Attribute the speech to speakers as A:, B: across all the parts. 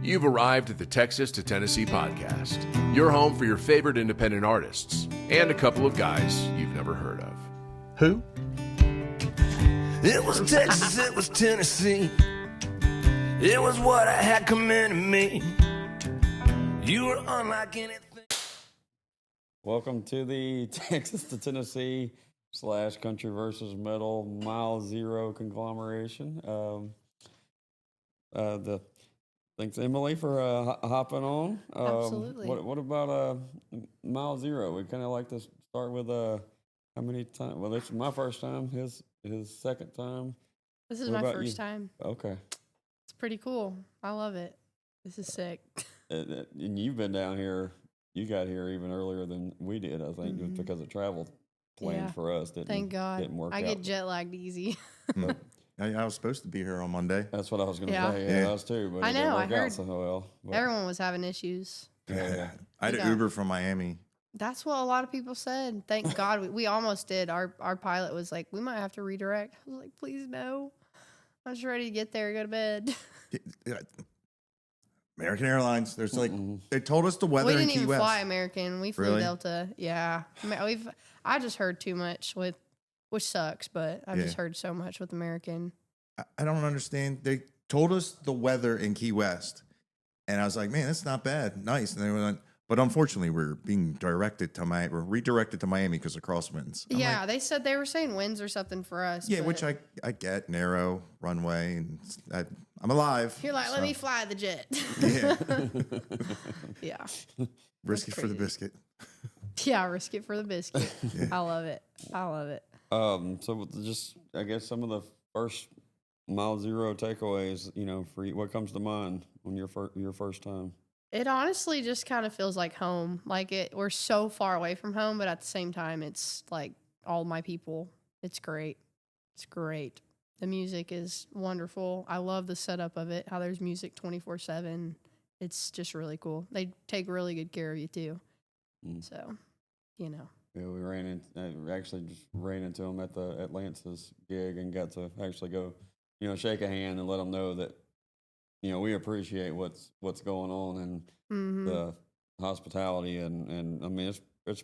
A: You've arrived at the Texas to Tennessee podcast, your home for your favorite independent artists and a couple of guys you've never heard of.
B: Who?
C: It was Texas, it was Tennessee. It was what I had coming to me. You were unlike anything.
D: Welcome to the Texas to Tennessee / CountryVsMetal Mile Zero conglomeration. Thanks, Emily, for hopping on.
E: Absolutely.
D: What about Mile Zero? We kind of like to start with how many times? Well, this is my first time. His second time.
E: This is
D: What
E: my
D: about
E: first
D: you?
E: time.
D: Okay.
E: It's pretty cool. I love it. This is sick.
D: And you've been down here. You got here even earlier than we did. I think just because of travel plans
E: Yeah.
D: for us
E: Thank God.
D: didn't work
E: I
D: out.
E: get jet lagged easy.
B: I was supposed to be here on Monday.
D: That's what I was going to
E: Yeah.
D: say.
B: Yeah.
D: Yeah, us too. But
E: I
D: it didn't
E: know, I
D: work out
E: heard.
D: so well. But,
E: Everyone was having issues.
D: yeah.
B: I had
E: Yeah.
B: an Uber from Miami.
E: That's what a lot of people said. Thank God we almost did. Our pilot was like, we might have to redirect. I was like, please no. I'm just ready to get there, go to bed.
B: American Airlines. There's like
D: Mm-mm.
B: they told us the weather
E: We
B: in
E: didn't
B: Key
E: even
B: West.
E: fly American. We flew
B: Really?
E: Delta. Yeah. I just heard too much which sucks, but I've just heard so much with American.
B: I don't understand. They told us the weather in Key West, and I was like, man, that's not bad. Nice. And they went, but unfortunately, we're redirected to Miami because of crosswinds. I'm
E: Yeah,
B: like,
E: they said they were saying winds or something for us.
B: yeah,
E: but
B: which I get, narrow runway, and I'm alive.
E: You're like, let
B: so,
E: me fly the jet.
B: Yeah,
E: Yeah.
B: risky for the
E: crazy.
B: biscuit.
E: Yeah, risk it for the biscuit.
B: Yeah.
E: I love it. I love it.
D: So just, I guess some of the first Mile Zero takeaways, for you, what comes to mind on your first time?
E: It honestly just kind of feels like home. We're so far away from home, but at the same time, it's like all my people. It's great. It's great. The music is wonderful. I love the setup of it, how there's music 24/7. It's just really cool. They take really good care of you too. So,
D: Yeah, we actually just ran into him at Lance's gig and got to actually go, shake a hand and let him know that, we appreciate what's going on and the hospitality and I mean it's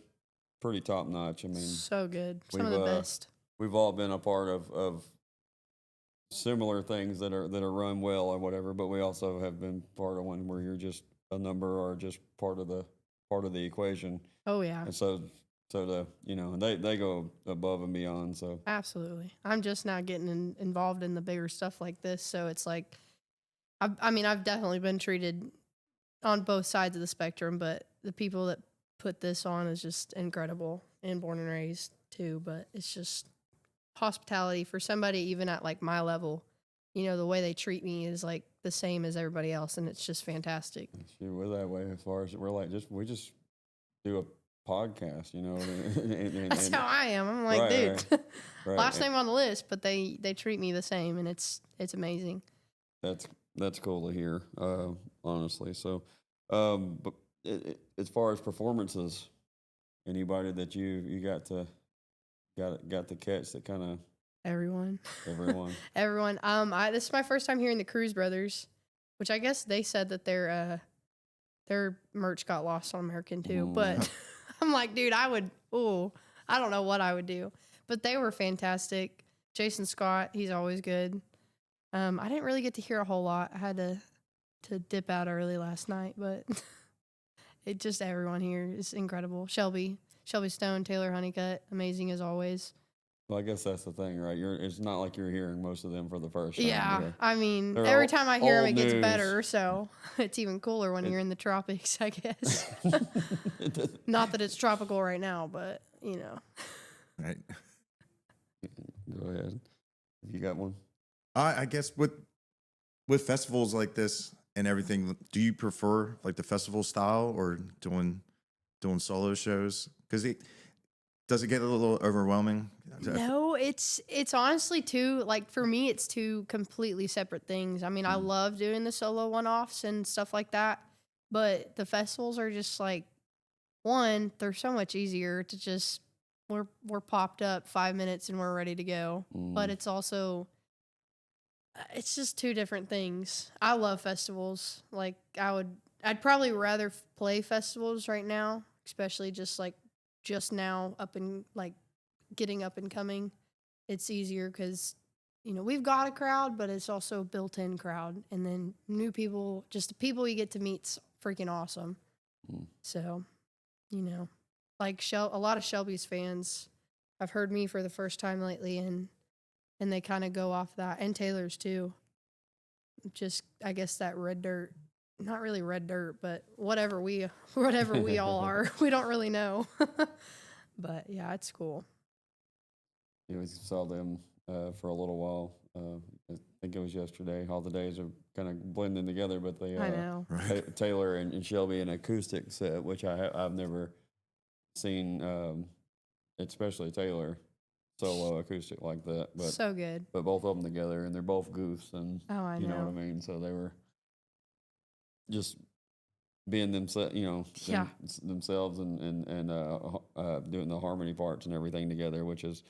D: pretty top notch. I mean,
E: so good. Some of
D: we've,
E: the best.
D: We've all been a part of similar things that are run well or whatever, but we also have been part of one where you're just a number or just part of the equation.
E: Oh yeah.
D: And so they go above and beyond. So
E: Absolutely. I'm just now getting involved in the bigger stuff like this. So it's like, I've definitely been treated on both sides of the spectrum, but the people that put this on is just incredible, and born and raised too. But it's just hospitality for somebody, even at like my level, the way they treat me is like the same as everybody else. And it's just fantastic.
D: shoot, we're that way as far as we're like, we just do a podcast, and
E: That's how I am. I'm like,
D: Right,
E: dude,
D: right.
E: last name on the list, but they treat me the same, and it's amazing.
D: That's cool to hear, honestly. So, but as far as performances, anybody that you got to catch that kind of
E: Everyone.
D: everyone.
E: Everyone. This is my first time hearing the Cruz Brothers, which I guess they said that their merch got lost on American too. But I'm like, dude, I don't know what I would do. But they were fantastic. Jason Scott, he's always good. I didn't really get to hear a whole lot. I had to dip out early last night, but everyone here is incredible. Shelby Stone, Taylor Honeycutt, amazing as always.
D: Well, I guess that's the thing, right? It's not like you're hearing most of them for the first time.
E: Yeah, I mean,
D: They're
E: every
D: all-
E: time I hear them,
D: old
E: it gets
D: news.
E: better. So it's even cooler when you're in the tropics, I guess. Not that it's tropical right now, but
B: Right.
D: Go ahead. If you got one.
B: I guess with festivals like this and everything, do you prefer like the festival style or doing solo shows? Because does it get a little overwhelming?
E: no, it's honestly two. Like for me, it's two completely separate things. I mean, I love doing the solo one-offs and stuff like that, but the festivals are just like they're so much easier to just we're popped up 5 minutes and we're ready to go. But it's also It's just two different things. I love festivals. Like I'd probably rather play festivals right now, especially just now up and like getting up and coming. It's easier because we've got a crowd, but it's also a built-in crowd, and then new people, just the people you get to meet's freaking awesome. So, like a lot of Shelby's fans have heard me for the first time lately, and they kind of go off that, and Taylor's too. Just, I guess that red dirt, not really red dirt, but whatever we all are, we don't really know. But yeah, it's cool.
D: Yeah, we saw them for a little while. I think it was yesterday. All the days are kind of blending together, but they
E: I know.
D: Taylor and Shelby an acoustic set, which I've never seen, especially Taylor solo acoustic like that. But
E: So good.
D: But both of them together, and they're both goofs, and
E: Oh, I
D: you know what I
E: know.
D: mean. So they were just being themselves,
E: Yeah.
D: themselves, and doing the harmony parts and everything together, which is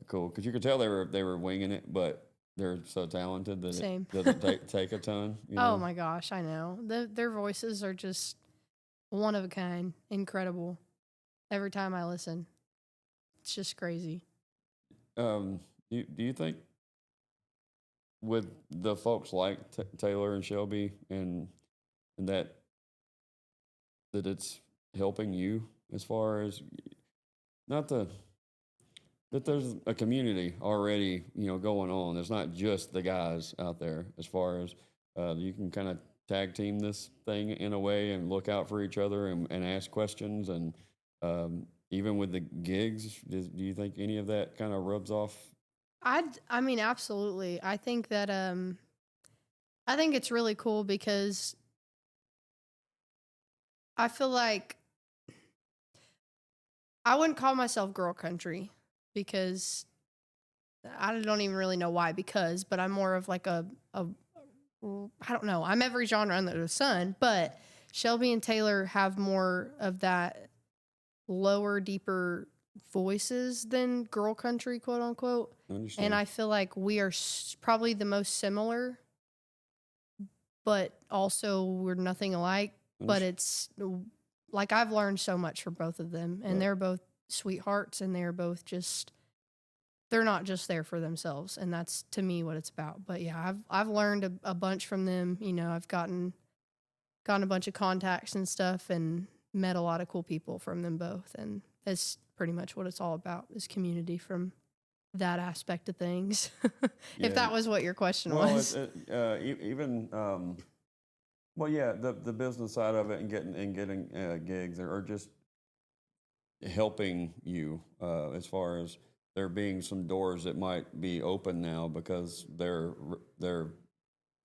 D: cool because you could tell they were winging it, but they're so talented that
E: Same.
D: it doesn't take a ton.
E: Oh my gosh, I know. Their voices are just one of a kind, incredible. Every time I listen, it's just crazy.
D: Do you think with the folks like Taylor and Shelby and that it's helping you as far as not the that there's a community already going on? It's not just the guys out there. As far as you can kind of tag team this thing in a way and look out for each other and ask questions, and even with the gigs, do you think any of that kind of rubs off?
E: I mean, absolutely. I think that I think it's really cool because I feel like I wouldn't call myself girl country because I don't even really know why, but I'm more of like I don't know. I'm every genre under the sun, but Shelby and Taylor have more of that lower, deeper voices than girl country, quote unquote. And I feel like we are probably the most similar, but also we're nothing alike. But it's like I've learned so much from both of them, and they're both sweethearts, and they're both they're not just there for themselves, and that's to me what it's about. But yeah, I've learned a bunch from them. I've gotten a bunch of contacts and stuff, and met a lot of cool people from them both, and that's pretty much what it's all about, is community from that aspect of things. If that was what your question was.
D: Even the business side of it and getting gigs or just helping you as far as there being some doors that might be open now because they're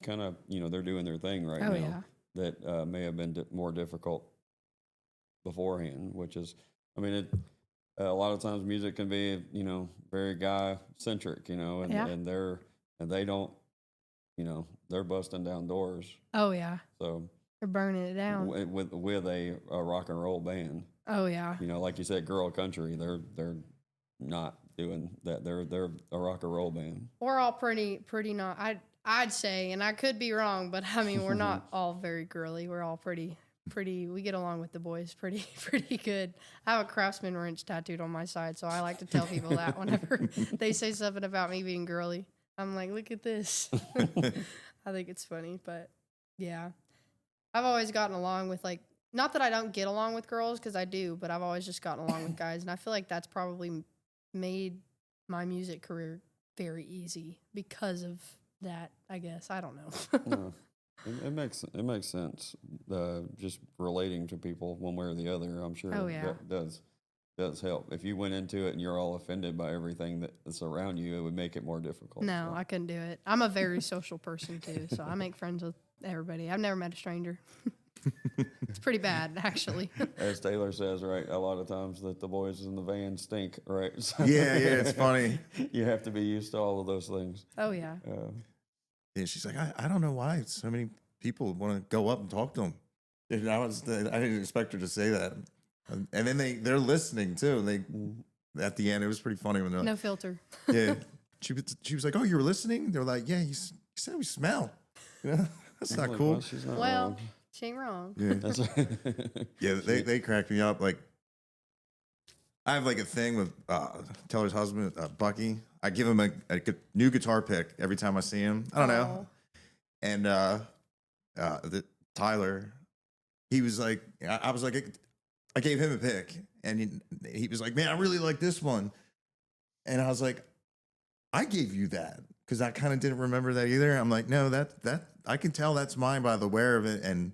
D: kind of they're doing their thing right now.
E: Yeah.
D: That may have been more difficult beforehand, which is, I mean, a lot of times music can be very guy centric, and they don't, they're busting down doors.
E: Oh yeah.
D: So
E: they're burning it down
D: with a rock and roll band.
E: Oh yeah.
D: Like you said, girl country. They're not doing that. They're a rock and roll band.
E: We're all pretty not. I'd say, and I could be wrong, but I mean, we're not all very girly. We're all pretty. We get along with the boys pretty good. I have a Craftsman wrench tattooed on my side, so I like to tell people that whenever they say something about me being girly, I'm like, look at this. I think it's funny, but yeah, I've always gotten along with not that I don't get along with girls, because I do, but I've always just gotten along with guys, and I feel like that's probably made my music career very easy because of that, I guess. I don't know.
D: No, it makes sense. Just relating to people one way or the other, I'm sure that does help. If you went into it and you're all offended by everything that's around you, it would make it more difficult.
E: No,
D: so.
E: I couldn't do it. I'm a very social person too, so I make friends with everybody. I've never met a stranger. It's pretty bad, actually.
D: As Taylor says, right, a lot of times that the boys in the van stink, right? So
B: Yeah, it's funny.
D: You have to be used to all of those things.
E: Oh yeah.
B: Yeah, she's like, I don't know why so many people want to go up and talk to them. And I didn't expect her to say that. And then they're listening too. And at the end, it was pretty funny when
E: No filter.
B: yeah, she was like, "Oh, you were listening?" They're like, "Yeah, said we smell. You know, that's not
D: Like,
B: cool.
D: well, she's not
E: Well,
D: wrong.
E: she ain't wrong.
B: Yeah,
D: That's right.
B: yeah. They crack me up. Like I have like a thing with Teller's husband, Bucky. I give him a new guitar pick every time I see him. I don't know. And Tyler, he was like, I was like, I gave him a pick, and he was like, man, I really like this one. And I was like, I gave you that because I kind of didn't remember that either. I'm like, no, that I can tell that's mine by the wear of it, and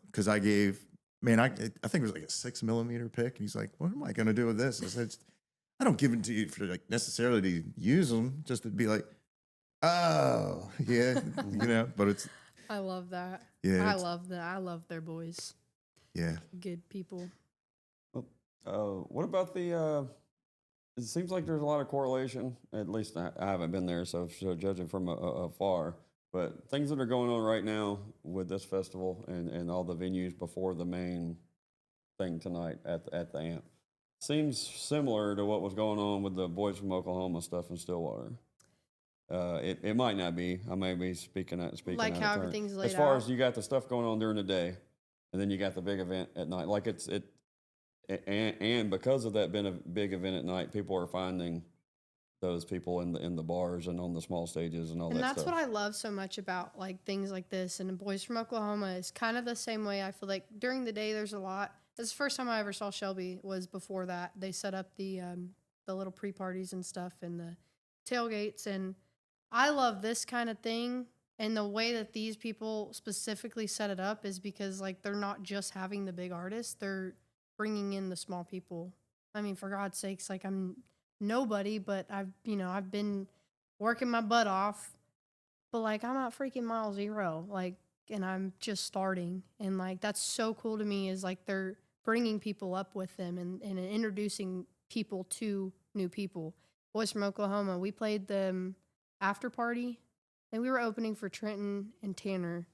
B: because I gave, man, I think it was like a 6mm pick, and he's like, what am I gonna do with this? I said, I don't give it to you for like necessarily to use them, just to be like, oh yeah, you know. But it's
E: I love that.
B: yeah,
E: I love that. I love their boys.
B: yeah.
E: Good people.
D: What about the? It seems like there's a lot of correlation. At least I haven't been there, so judging from afar. But things that are going on right now with this festival and all the venues before the main thing tonight at the Amp seems similar to what was going on with the Boys from Oklahoma stuff in Stillwater. It might not be. I may be speaking
E: Like
D: out of
E: how
D: turn.
E: everything's laid
D: As far
E: out.
D: as you got the stuff going on during the day, and then you got the big event at night. Like and because of that being a big event at night, people are finding those people in the bars and on the small stages and all
E: And
D: that
E: that's
D: stuff.
E: what I love so much about like things like this. And Boys from Oklahoma is kind of the same way. I feel like during the day there's a lot. This is the first time I ever saw Shelby was before that. They set up the little pre-parties and stuff and the tailgates. And I love this kind of thing. And the way that these people specifically set it up is because like they're not just having the big artists, they're bringing in the small people. I mean, for God's sakes, like I'm nobody, but I've been working my butt off, but like I'm at freaking mile zero, like, and I'm just starting, and like that's so cool to me is like they're bringing people up with them and introducing people to new people. Boys from Oklahoma, we played them after party, and we were opening for Trenton and Tanner,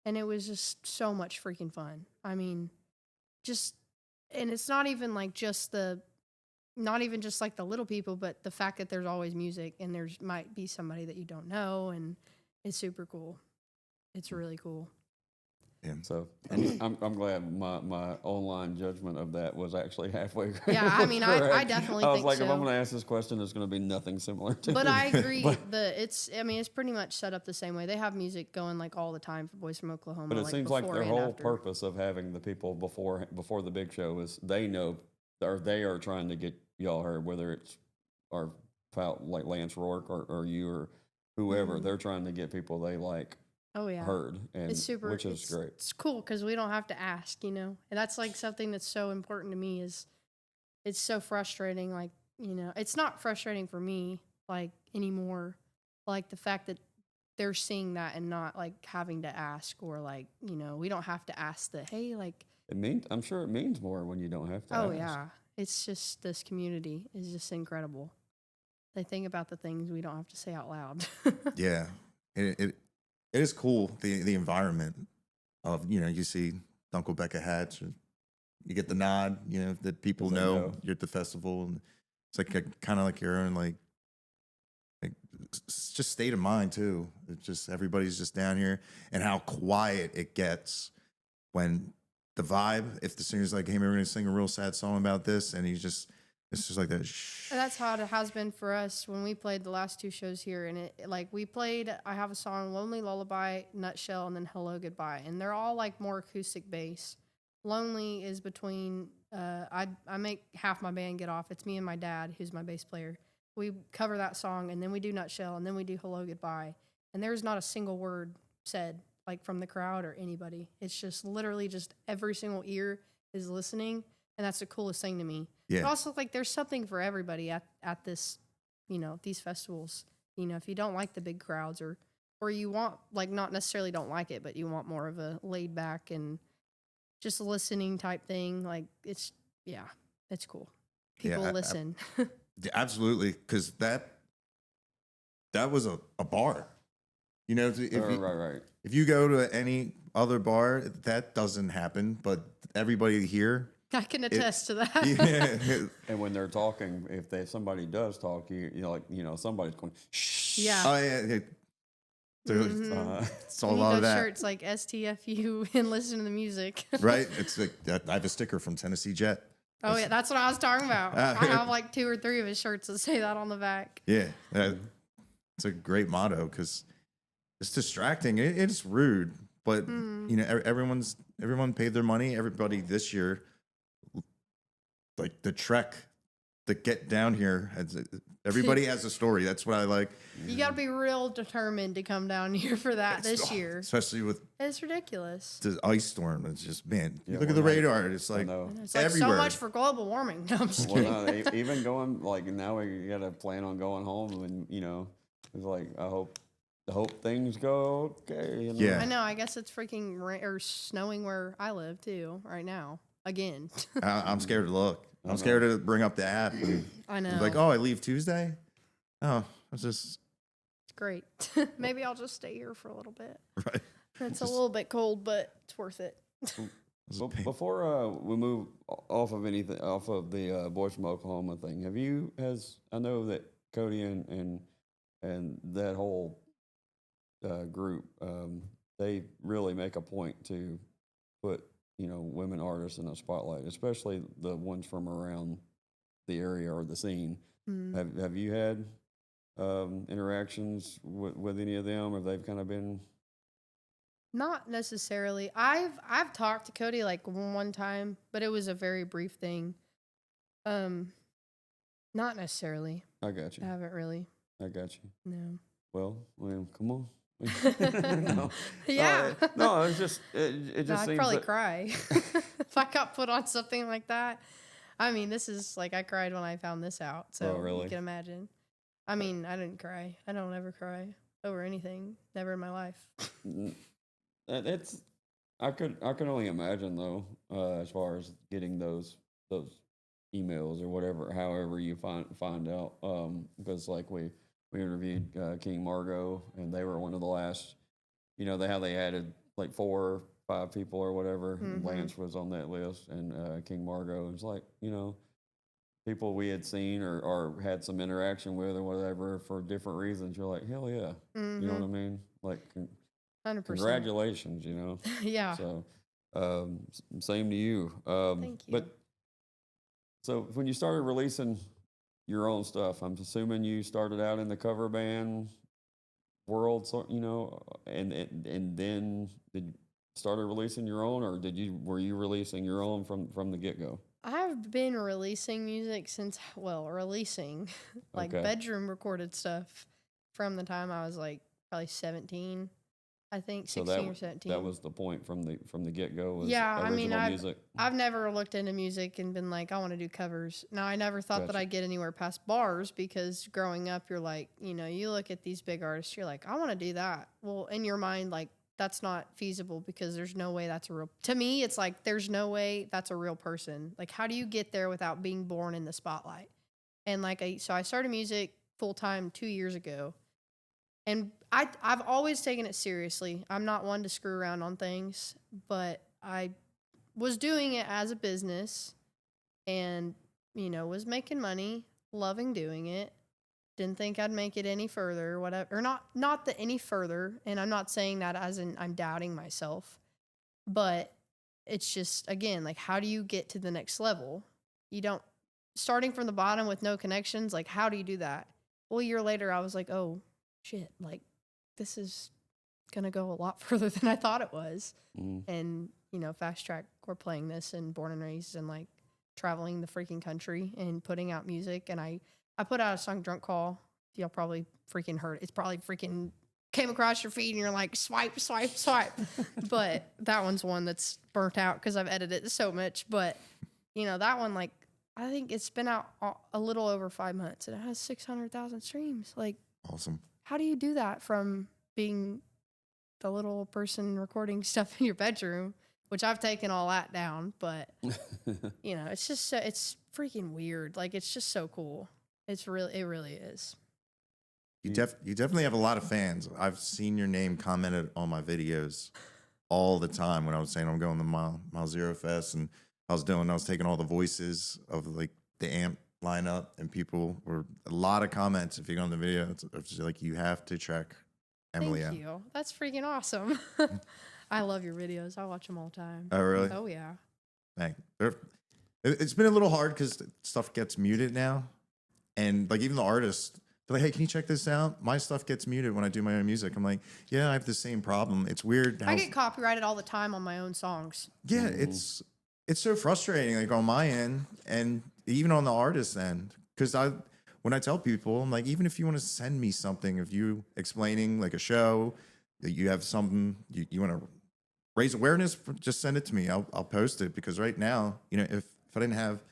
E: and it was just so much freaking fun. I mean, just, and it's not even just like the little people, but the fact that there's always music and there's might be somebody that you don't know, and it's super cool. It's really cool.
B: Yeah.
D: So I'm glad my online judgment of that was actually halfway.
E: Yeah, I mean, I
D: correct.
E: definitely
D: I was
E: think
D: like,
E: so.
D: if I'm going to ask this question, it's going to be nothing similar to.
E: But I agree.
D: But,
E: It's pretty much set up the same way. They have music going like all the time for Boys from Oklahoma.
D: but it seems like
E: before
D: their
E: and
D: whole
E: after.
D: purpose of having the people before the big show is they know, or they are trying to get y'all heard, whether it's our like Lance Rourke or you or whoever.
E: Mhm.
D: They're trying to get people they like
E: Oh yeah,
D: heard, and
E: it's super.
D: which is
E: it's,
D: great.
E: It's cool because we don't have to ask, and that's like something that's so important to me. Is it's so frustrating. Like it's not frustrating for me like anymore. Like the fact that they're seeing that and not like having to ask or like we don't have to ask the hey like.
D: I'm sure it means more when you don't have to.
E: Oh
D: ask.
E: yeah, it's just this community is just incredible. They think about the things we don't have to say out loud.
B: Yeah, it is cool, the environment of you see Uncle Becca hats, you get the nod, that people
D: 'Cause they
B: know
D: know.
B: you're at the festival, and it's like kind of like your own like it's just state of mind too. It's just everybody's just down here, and how quiet it gets when the vibe. If the singer's like, "Hey, we're going to sing a real sad song about this," and it's just like that. Shh.
E: And that's how it has been for us when we played the last two shows here. And we played, I have a song, Lonely Lullaby, Nutshell, and then Hello Goodbye. And they're all like more acoustic bass. Lonely is between, I make half my band get off. It's me and my dad, who's my bass player. We cover that song, and then we do Nutshell, and then we do Hello Goodbye. And there's not a single word said, like from the crowd or anybody. It's just literally just every single ear is listening. And that's the coolest thing to me.
B: Yeah.
E: But also, like, there's something for everybody at this, these festivals. If you don't like the big crowds or you want, like, not necessarily don't like it, but you want more of a laid back and just listening type thing. Like, it's cool. People listen.
B: Yeah, absolutely, because that was a bar.
D: Right.
B: If you go to any other bar, that doesn't happen. But everybody here,
E: I can attest to that.
B: yeah,
D: And when they're talking, if somebody does talk, somebody's going shh.
E: Yeah.
B: Oh yeah. Dude,
E: Mhm.
B: saw a
E: You need
B: lot of
E: those
B: that.
E: shirts like STFU and listen to the music.
B: Right? It's like I have a sticker from Tennessee Jet.
E: Oh yeah, that's what I was talking about.
B: Ah,
E: I have like 2 or 3 of his shirts that say that on the back.
B: Yeah, it's a great motto because it's distracting. It's rude, but
E: Mhm.
B: you know, everyone paid their money. Everybody this year, like the trek to get down here, everybody has a story. That's what I like.
E: You got to be real determined to come down here for that this year.
B: Especially with
E: It's ridiculous.
B: the ice storm. It's just, man, you
D: Yeah,
B: look at the
D: well,
B: radar. It's like
D: know.
E: It's like
B: everywhere.
E: so much for global warming. No, I'm just
D: Well,
E: kidding.
D: no, even going like now we got to plan on going home, and it's like I hope things go okay. You know?
B: Yeah.
E: I know. I guess it's freaking or snowing where I live too right now. Again.
B: I'm scared to look.
D: I
B: I'm
D: know.
B: scared to bring up the app. And
E: I know.
B: be like, oh, I leave Tuesday. Oh, it's just
E: It's great. Maybe I'll just stay here for a little bit.
B: right.
E: It's a little bit cold, but it's worth it.
D: Before we move off of the Boys from Oklahoma thing, I know that Cody and that whole group, they really make a point to put women artists in the spotlight, especially the ones from around the area or the scene.
E: Mm.
D: Have you had interactions with any of them? Have they kind of been?
E: Not necessarily. I've talked to Cody like one time, but it was a very brief thing. Not necessarily.
D: I got you.
E: I haven't really.
D: I got you.
E: No.
D: Well, come on.
E: Yeah.
D: No, it's just it
E: No,
D: just
E: I'd
D: seems
E: probably
D: that,
E: cry if I got put on something like that. I mean, this is like I cried when I found this out, so
D: Oh, really?
E: you can imagine. I mean, I didn't cry. I don't ever cry over anything. Never in my life.
D: it's I can only imagine though, as far as getting those emails or whatever, however you find out, because like we interviewed King Margot, and they were one of the last, they added like 4 or 5 people or whatever. And
E: Mhm.
D: Lance was on that list, and King Margot was like, people we had seen or had some interaction with or whatever for different reasons. You're like, hell yeah, you know what I mean? Like,
E: 100%.
D: congratulations,
E: Yeah.
D: So, same to you.
E: Thank you.
D: But so when you started releasing your own stuff, I'm assuming you started out in the cover band world, so and then started releasing your own, or were you releasing your own from the get go?
E: I've been releasing music since, releasing like
D: Okay.
E: bedroom recorded stuff from the time I was like probably 17, I think,
D: So
E: 16 or 17.
D: that was the point from the get go. Was
E: Yeah, I mean,
D: original music.
E: I've never looked into music and been like, I want to do covers. Now, I never thought that
D: Gotcha.
E: I'd get anywhere past bars because growing up, you're like, you look at these big artists, you're like, I want to do that. Well, in your mind, like, that's not feasible because there's no way that's to me, it's like, there's no way that's a real person. Like, how do you get there without being born in the spotlight? And like, so I started music full time 2 years ago. And I've always taken it seriously. I'm not one to screw around on things, but I was doing it as a business and, was making money, loving doing it. Didn't think I'd make it any further or whatever. Or not that any further. And I'm not saying that as in I'm doubting myself. But it's just, again, like, how do you get to the next level? You don't, starting from the bottom with no connections, like, how do you do that? Well, a year later, I was like, oh, shit, like, this is going to go a lot further than I thought it was. And, Fast Track, we're playing this and Born and Raised and, like, traveling the freaking country and putting out music. And I put out a song, Drunk Call. Y'all probably freaking heard it. It's probably freaking came across your feed and you're like, swipe, swipe, swipe. But that one's one that's burnt out because I've edited it so much. But, that one, like, I think it's been out a little over 5 months and it has 600,000 streams. Like,
B: Awesome.
E: how do you do that from being the little person recording stuff in your bedroom, which I've taken all that down, but it's just it's freaking weird. Like, it's just so cool. It really is.
B: You definitely have a lot of fans. I've seen your name commented on my videos all the time when I was saying I'm going to Mile Zero Fest, and I was taking all the voices of like the lineup, and people were a lot of comments. If you go on the video, it's like you have to check Emily out.
E: Thank you. That's freaking awesome. I love your videos. I watch them all the time.
B: Oh, really?
E: Oh yeah.
B: It's been a little hard because stuff gets muted now, and like even the artists, they're like, "Hey, can you check this out? My stuff gets muted when I do my own music." I'm like, "Yeah, I have the same problem. It's weird."
E: I get copyrighted all the time on my own songs.
B: Yeah, it's so frustrating, like on my end and even on the artist end, because when I tell people, I'm like, even if you want to send me something, if you explaining like a show, that you have something you want to raise awareness, just send it to me. I'll post it, because right now, if I didn't have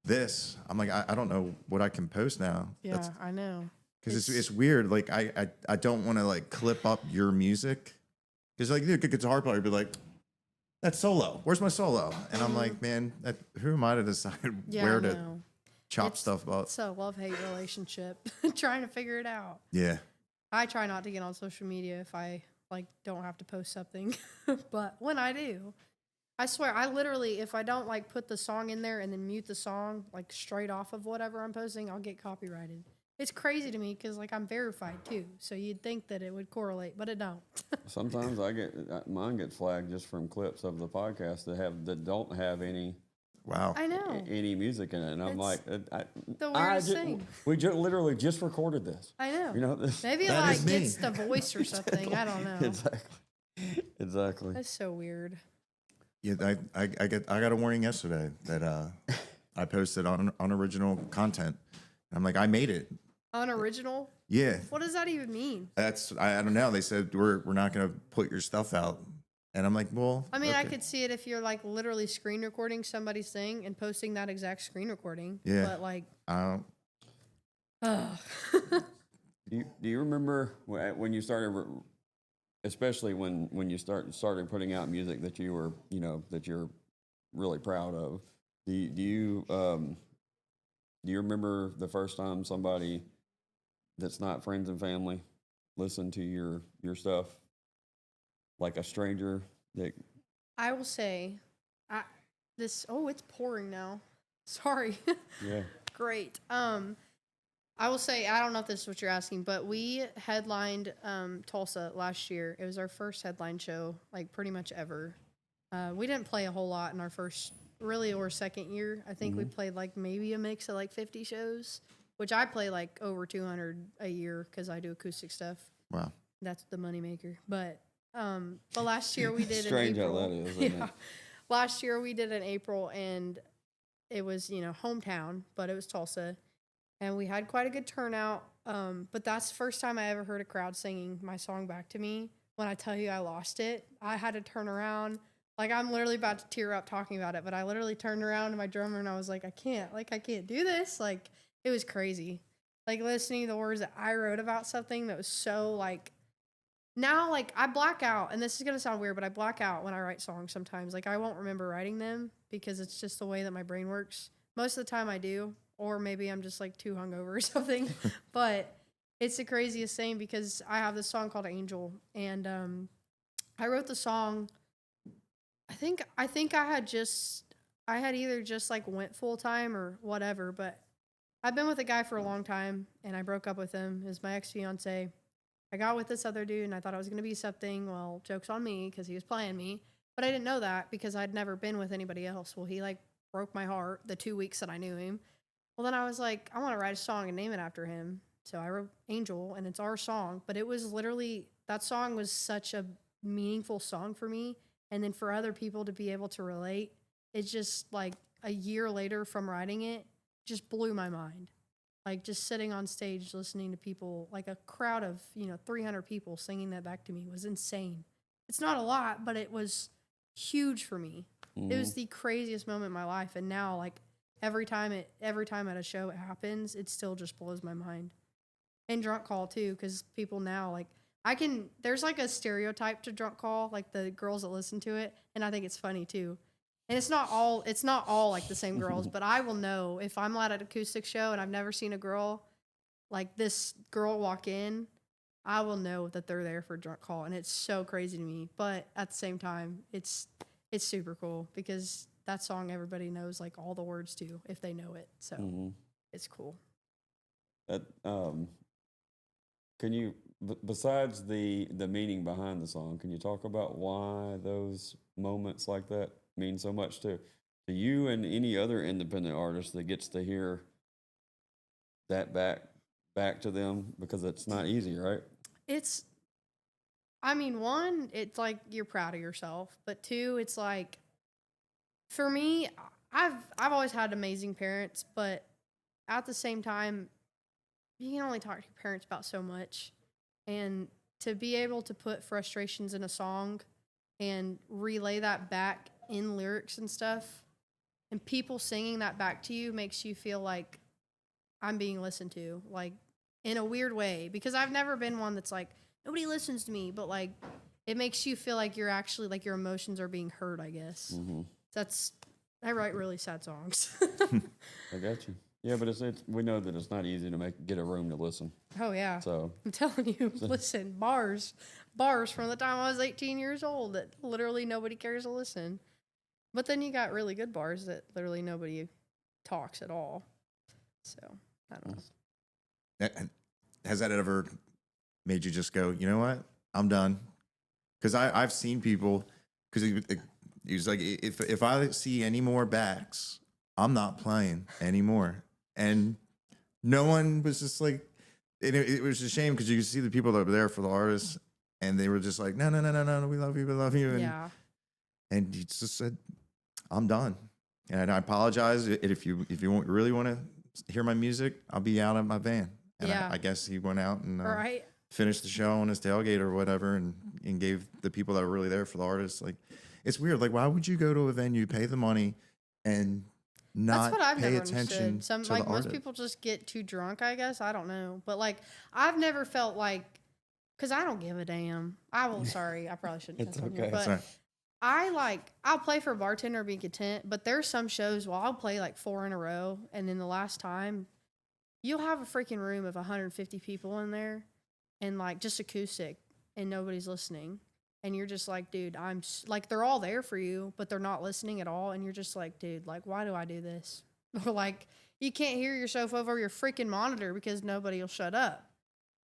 B: this, I'm like, I don't know what I can post now.
E: Yeah, I know.
B: Because it's weird. Like I don't want to like clip up your music, because like a good guitar player would be like, that's solo. Where's my solo? And I'm like, man, who am I to decide where to chop stuff up?
E: It's a love-hate relationship. Trying to figure it out.
B: Yeah.
E: I try not to get on social media if I like don't have to post something. But when I do, I swear, I literally, if I don't like put the song in there and then mute the song like straight off of whatever I'm posting, I'll get copyrighted. It's crazy to me because like I'm verified too, so you'd think that it would correlate, but it don't.
D: Sometimes mine gets flagged just from clips of the podcast that don't have any.
B: Wow.
E: I know.
D: Any music in it, and I'm like,
E: the weirdest thing.
D: We literally just recorded this.
E: I know.
D: This,
E: Maybe it like gets the voice or something. I don't know.
D: Exactly.
E: That's so weird.
B: Yeah, I got a warning yesterday that I posted on unoriginal content. I'm like, I made it.
E: Unoriginal?
B: Yeah.
E: What does that even mean?
B: I don't know. They said we're not gonna put your stuff out, and I'm like, well.
E: I mean,
B: okay.
E: I could see it if you're like literally screen recording somebody's thing and posting that exact screen recording.
B: Yeah.
E: But like.
D: Do you remember when you started, especially when you started putting out music that you were that you're really proud of? Do you remember the first time somebody that's not friends and family listened to your stuff, like a stranger?
E: I will say, it's pouring now. Sorry.
D: Yeah.
E: Great. I will say, I don't know if this is what you're asking, but we headlined Tulsa last year. It was our first headline show, like pretty much ever. We didn't play a whole lot in our first or second year. I think we played like maybe a mix of like 50 shows, which I play like over 200 a year because I do acoustic stuff.
B: Wow.
E: That's the moneymaker. But last year we did
D: Strange
E: in April.
D: how that is, isn't it?
E: Last year we did in April, and it was, hometown, but it was Tulsa. And we had quite a good turnout. But that's the first time I ever heard a crowd singing my song back to me. When I tell you I lost it, I had to turn around. Like, I'm literally about to tear up talking about it, but I literally turned around to my drummer and I was like, I can't do this. Like, it was crazy. Like, listening to the words that I wrote about something that was so, like, now, like, I black out, and this is going to sound weird, but I black out when I write songs sometimes. Like, I won't remember writing them because it's just the way that my brain works. Most of the time I do, or maybe I'm just, like, too hungover or something. But it's the craziest thing because I have this song called Angel, and I wrote the song. I think I had either just like went full time or whatever, but I've been with a guy for a long time and I broke up with him. He was my ex-fiance. I got with this other dude and I thought I was going to be something. Well, joke's on me because he was playing me, but I didn't know that because I'd never been with anybody else. Well, he like broke my heart the 2 weeks that I knew him. Well, then I was like, I want to write a song and name it after him. So I wrote Angel, and it's our song, but it was literally, that song was such a meaningful song for me. And then for other people to be able to relate, it's just like a year later from writing it, just blew my mind. Like just sitting on stage, listening to people, like a crowd of, 300 people singing that back to me was insane. It's not a lot, but it was huge for me. It was the craziest moment in my life. And now like every time at a show it happens, it still just blows my mind. And Drunk Call too, because people now like, there's like a stereotype to Drunk Call, like the girls that listen to it, and I think it's funny too. And it's not all like the same girls, but I will know if I'm at an acoustic show and I've never seen a girl like this girl walk in, I will know that they're there for Drunk Call, and it's so crazy to me. But at the same time, it's super cool because that song everybody knows like all the words to if they know it. So it's cool.
D: That can you besides the meaning behind the song, can you talk about why those moments like that mean so much to you and any other independent artist that gets to hear that back to them, because it's not easy, right?
E: It's, I mean, one, it's like you're proud of yourself, but two, it's like, for me, I've always had amazing parents, but at the same time, you can only talk to your parents about so much, and to be able to put frustrations in a song and relay that back in lyrics and stuff, and people singing that back to you makes you feel like I'm being listened to, like in a weird way, because I've never been one that's like, nobody listens to me, but like it makes you feel like you're actually, like your emotions are being heard, I guess.
D: Mm-hmm.
E: I write really sad songs.
D: I got you. Yeah, but it's we know that it's not easy to get a room to listen.
E: Oh yeah.
D: So
E: I'm telling you, listen, bars from the time I was 18 years old that literally nobody cares to listen. But then you got really good bars that literally nobody talks at all. So, I don't know.
B: Has that ever made you just go, you know what? I'm done. Because I've seen people, because he was like, if I see any more backs, I'm not playing anymore. And no one was just like, it was a shame because you could see the people that were there for the artists, and they were just like, no, we love you. And,
E: Yeah.
B: and he just said, I'm done. And I apologize. If you really want to hear my music, I'll be out of my van. And
E: Yeah.
B: I guess he went out and
E: Right.
B: finished the show on his tailgate or whatever, and gave the people that were really there for the artists. Like, it's weird. Like, why would you go to a venue, pay the money, and not
E: That's what I've
B: pay
E: never
B: attention
E: understood. Some,
B: to
E: like,
B: the
E: most
B: artist?
E: people just get too drunk, I guess. I don't know. But, like, I've never felt like, because I don't give a damn. Sorry, I probably shouldn't
D: It's
E: cuss on here,
D: okay.
E: but
B: Sorry.
E: I'll play for a bartender and be content, but there's some shows where I'll play like 4 in a row, and then the last time, you'll have a freaking room of 150 people in there, and like just acoustic, and nobody's listening. And you're just like, dude, like, they're all there for you, but they're not listening at all. And you're just like, dude, like, why do I do this? Or like, you can't hear yourself over your freaking monitor because nobody will shut up.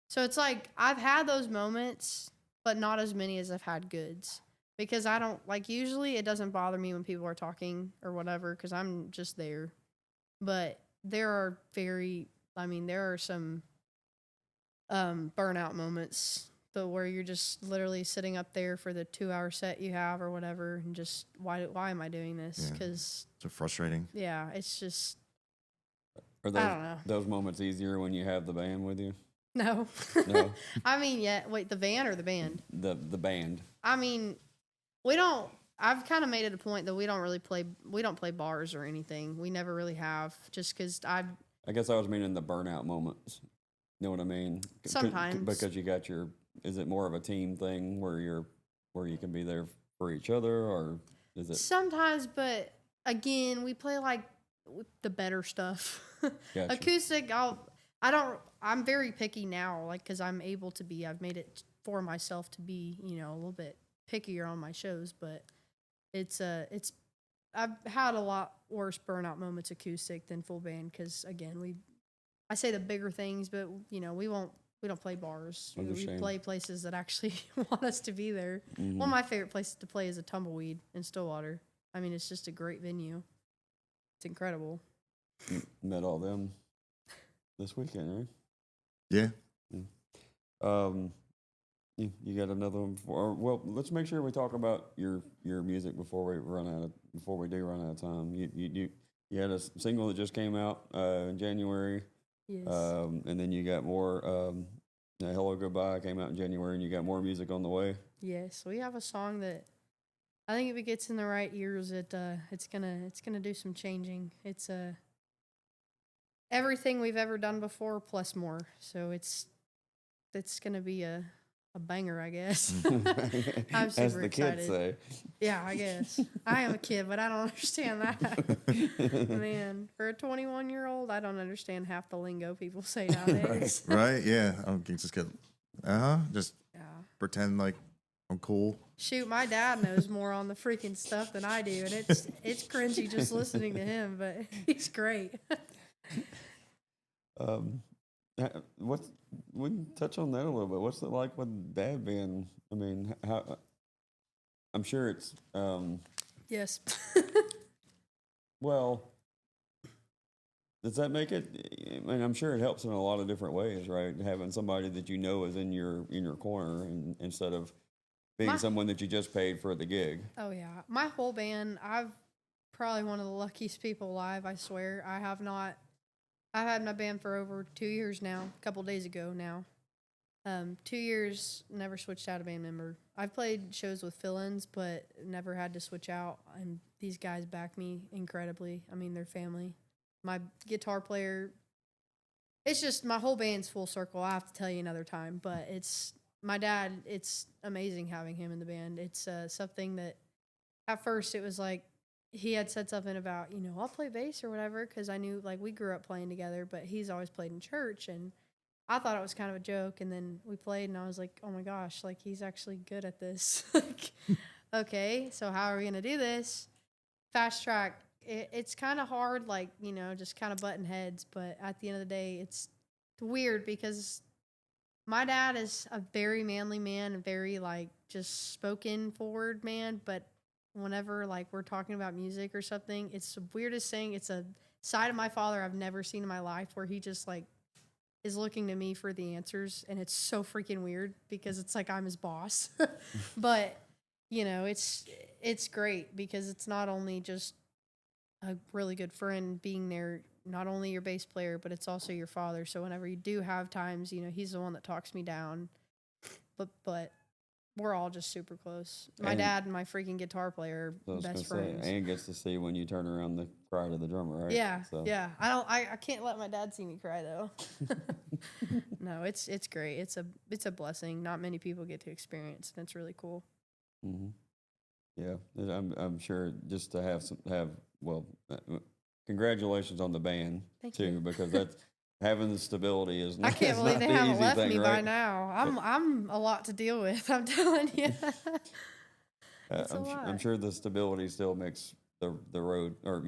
E: So it's like, I've had those moments, but not as many as I've had goods. Because I don't, like, usually it doesn't bother me when people are talking or whatever, because I'm just there. But there are some burnout moments where you're just literally sitting up there for the 2-hour set you have or whatever, and just, why am I doing this?
B: Yeah.
E: Because,
B: So frustrating.
E: yeah, it's just,
D: Are
E: I don't know.
D: those moments easier when you have the band with you?
E: No.
D: No.
E: I mean, yeah, wait, the van or the band?
D: The band.
E: I mean, I've kind of made it a point that we don't play bars or anything. We never really have, just because
D: I guess I was meaning the burnout moments. You know what I mean?
E: Sometimes.
D: Because you got is it more of a team thing where you can be there for each other, or is it?
E: Sometimes, but again, we play like the better stuff.
D: Gotcha.
E: Acoustic, I'm very picky now, like, because I've made it for myself to be, a little bit pickier on my shows, but I've had a lot worse burnout moments acoustic than full band, because again, I say the bigger things, but we don't play bars.
D: That's a
E: We
D: shame.
E: play places that actually want us to be there.
D: Mhm.
E: One of my favorite places to play is a Tumbleweed in Stillwater. I mean, it's just a great venue. It's incredible.
D: Met all them this weekend, right?
B: Yeah.
D: You got another one? Well, let's make sure we talk about your music before we do run out of time. You had a single that just came out in January.
E: Yes.
D: And then you got more. Hello Goodbye came out in January, and you got more music on the way.
E: Yes, we have a song that I think if it gets in the right ears, it's gonna do some changing. It's everything we've ever done before plus more. So it's gonna be a banger, I guess. I'm super
D: As the
E: excited.
D: kids say.
E: Yeah, I guess. I am a kid, but I don't understand that. Man, for a 21-year-old, I don't understand half the lingo people say nowadays.
B: Right? Yeah. I can just get, just
E: Yeah.
B: pretend like I'm cool.
E: Shoot, my dad knows more on the freaking stuff than I do, and it's cringy just listening to him, but he's great.
D: What's we can touch on that a little bit. What's it like with Dad being? I mean, how? I'm sure it's
E: Yes.
D: well. Does that make it? I mean, I'm sure it helps in a lot of different ways, right? Having somebody that you know is in your corner, and instead of being someone that you just paid for the gig.
E: Oh yeah, my whole band. I've probably one of the luckiest people alive. I swear. I've had my band for over 2 years now. A couple days ago now. 2 years, never switched out a band member. I've played shows with fill-ins, but never had to switch out. And these guys back me incredibly. I mean, they're family. My guitar player, it's just my whole band's full circle. I have to tell you another time, but it's my dad. It's amazing having him in the band. It's something that at first it was like he had said something about, I'll play bass or whatever, because I knew like we grew up playing together, but he's always played in church, and I thought it was kind of a joke. And then we played, and I was like, oh my gosh, like he's actually good at this. Like, okay, so how are we gonna do this? Fast track. It's kind of hard, like, just kind of button heads. But at the end of the day, it's weird because my dad is a very manly man, a very, like, just spoken forward man. But whenever, like, we're talking about music or something, it's the weirdest thing. It's a side of my father I've never seen in my life where he just, like, is looking to me for the answers. And it's so freaking weird because it's like I'm his boss. But, it's great because it's not only just a really good friend being there, not only your bass player, but it's also your father. So whenever you do have times, he's the one that talks me down. But we're all just super close. My dad and my freaking guitar player are best friends.
D: And gets to see when you turn around the cry to the drummer, right?
E: Yeah, yeah. I can't let my dad see me cry though. No, it's great. It's a blessing. Not many people get to experience, and it's really cool.
D: Mm-hmm. Yeah, I'm sure just to have congratulations on the band.
E: Thank
D: too,
E: you.
D: because that's having the stability is.
E: I can't believe they
D: the
E: haven't
D: easy
E: left
D: thing,
E: me
D: right?
E: by now. I'm a lot to deal with. I'm telling you. It's a lot.
D: I'm sure the stability still makes the road, or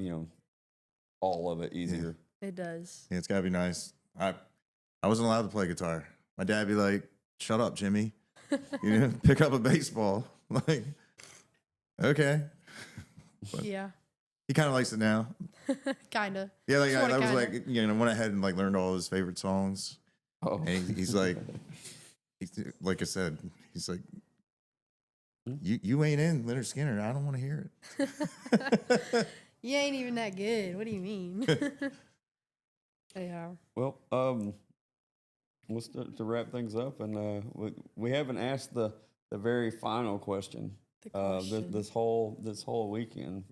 D: all of it easier.
E: It does.
B: Yeah, it's gotta be nice. I wasn't allowed to play guitar. My dad'd be like, "Shut up, Jimmy. Pick up a baseball." Like, okay. But
E: Yeah.
B: he kind of likes it now.
E: Kinda.
B: Yeah, like
E: Sorta,
B: I was
E: kinda.
B: like, went ahead and like learned all his favorite songs.
D: Oh,
B: And he's like, like I said, he's like, you ain't in Leonard Skinner. I don't want to hear it.
E: You ain't even that good. What do you mean? Yeah.
D: well, let's to wrap things up, and we haven't asked the very final question.
E: The question.
D: This whole weekend.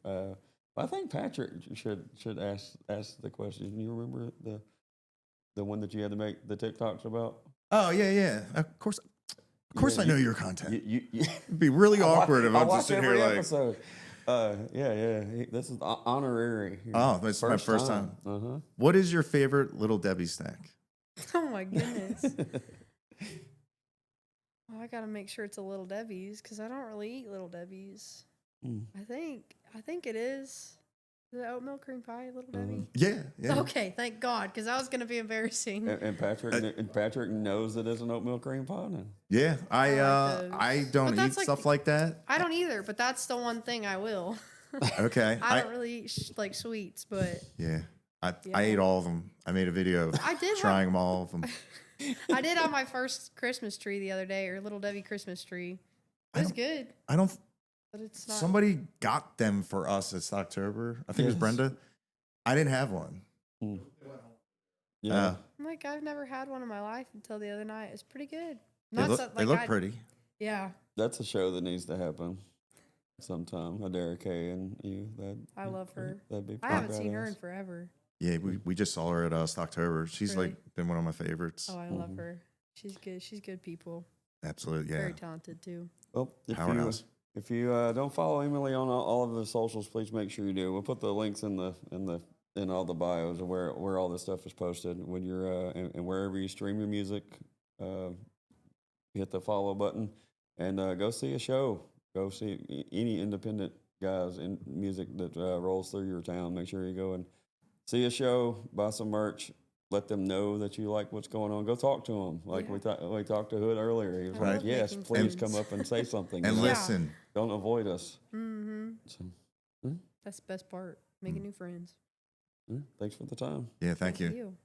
D: I think Patrick should ask the question. You remember the one that you had to make the TikToks about?
B: Oh yeah. Of course,
D: Yeah,
B: I know your content.
D: You
B: It'd be really awkward if I'm just sitting here
D: every
B: like,
D: episode. This is honorary.
B: oh, that's my first time.
D: Uh-huh.
B: What is your favorite Little Debbie snack?
E: Oh my goodness. Well, I gotta make sure it's a Little Debbie's because I don't really eat Little Debbie's. I think it is. Is it oatmeal cream pie, Little Debbie?
B: Yeah.
E: Okay, thank God, because that was gonna be embarrassing.
D: And Patrick knows it is an oatmeal cream pie now.
B: Yeah,
E: those.
B: I don't
E: But
B: eat
E: that's
B: stuff like that.
E: I don't either, but that's the one thing I will.
B: Okay.
E: I don't really eat like sweets, but
B: Yeah. I
E: Yeah.
B: ate all of them. I made a video
E: I did
B: trying them all of them.
E: I did on my first Christmas tree the other day, or Little Debbie Christmas tree. It was good,
B: I don't.
E: but it's not.
B: Somebody got them for us this October. I think it was
D: Yes.
B: Brenda. I didn't have one.
D: Yeah.
E: I'm like, I've never had one in my life until the other night. It's pretty good.
B: They look, they look pretty.
E: Yeah,
D: That's a show that needs to happen sometime. Adara Kay and you.
E: I love her.
D: That'd be
E: I haven't seen her
D: badass.
E: in forever.
B: Yeah, we just saw her at October. She's
E: Really?
B: like been one of my favorites.
E: Oh, I love her. She's good. She's good people.
B: Absolutely, yeah.
E: Very talented too.
D: Well,
B: Powerhouse.
D: if you don't follow Emily on all of the socials, please make sure you do. We'll put the links in all the bios of where all this stuff is posted. When you're and wherever you stream your music, hit the follow button and go see a show. Go see any independent guys in music that rolls through your town. Make sure you go and see a show, buy some merch, let them know that you like what's going on. Go talk to them. Like we talked to Hood earlier. He was
E: I
D: like,
E: love
D: "Yes,
E: making
D: please
E: friends.
D: come up and say something
B: And
D: you know?
B: listen.
D: Don't avoid us."
E: Mm-hmm.
D: So,
E: That's the best part. Making new friends.
D: thanks for the time.
B: Yeah, thank you.
E: You.